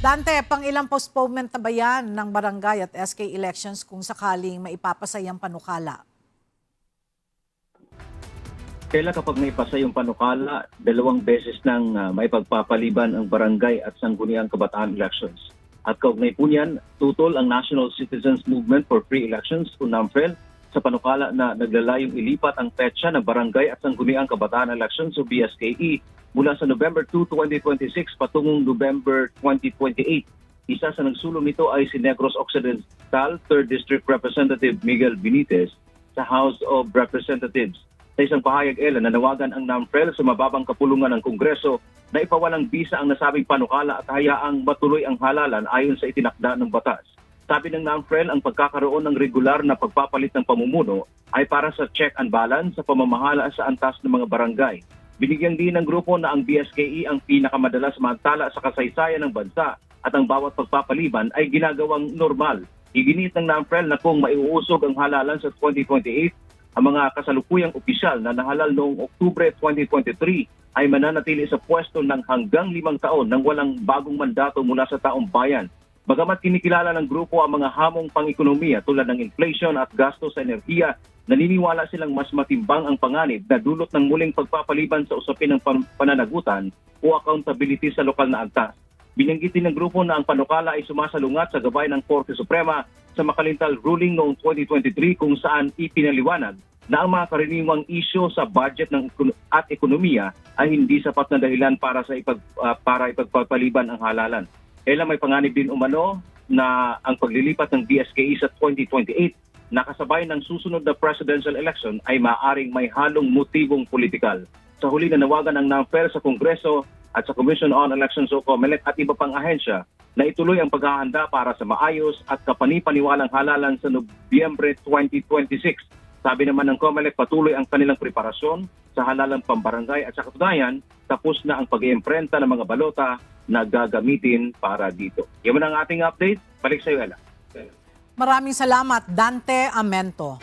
Dante, pang ilang postponement na ba yan ng barangay at SK elections kung sakaling maipapasayang panukala? Kailan kapag may pasa yung panukala, 2 beses nang may pagpapaliban ang barangay at sangguniang kabataan elections. At kaugnay po niyan, tutol ang National Citizens Movement for Free Elections o NAMFREL sa panukala na naglalayong ilipat ang petsa ng barangay at sangguniang kabataan elections o BSKE mula sa November 2, 2026 patungong November 2028. Isa sa nagsulong nito ay si Negros Occidental 3rd District Representative Miguel Benitez sa House of Representatives. Sa isang pahayag, nanawagan ang NAMFREL sa mababang kapulungan ng Kongreso na ipawalang bisa ang nasabing panukala at hayaang matuloy ang halalan ayon sa itinakda ng batas. Sabi ng NAMFREL, ang pagkakaroon ng regular na pagpapalit ng pamumuno ay para sa check and balance sa pamamahala sa antas ng mga barangay. Binigyan din ng grupo na ang BSKE ang pinakamadalas mantala sa kasaysayan ng bansa at ang bawat pagpapaliban ay ginagawang normal. Iginit ng NAMFREL na kung maiuusog ang halalan sa 2028, ang mga kasalukuyang opisyal na nahalal noong Oktubre 2023 ay mananatili sa pwesto ng hanggang 5 taon nang walang bagong mandato mula sa taong bayan. Bagamat kinikilala ng grupo ang mga hamong pang-ekonomiya tulad ng inflation at gastos sa enerhiya, naniniwala silang mas matimbang ang panganib na dulot ng muling pagpapaliban sa usapin ng pananagutan o accountability sa lokal na antas. Binanggit din ng grupo na ang panukala ay sumasalungat sa gabay ng Korte Suprema sa makalintal ruling noong 2023 kung saan ipinaliwanag na ang mga karaniwang isyu sa budget at ekonomiya ay hindi sapat na dahilan para ipagpapaliban ang halalan. May panganib din umano na ang paglilipat ng BSKE sa 2028 na kasabay ng susunod na presidential election ay maaaring may halong motibong politikal. Sa huli, nanawagan ang NAMFREL sa Kongreso at sa Commission on Elections o COMELEC at iba pang ahensya na ituloy ang paghahanda para sa maayos at kapanipaniwalang halalan sa Nobyembre 2026. Sabi naman ng COMELEC, patuloy ang kanilang preparasyon sa halalan pambarangay at sa katunayan, tapos na ang pag-iimprenta ng mga balota na gagamitin para dito. Yan ang ating update. Balik sa iyo, Ella. Maraming salamat, Dante Amento.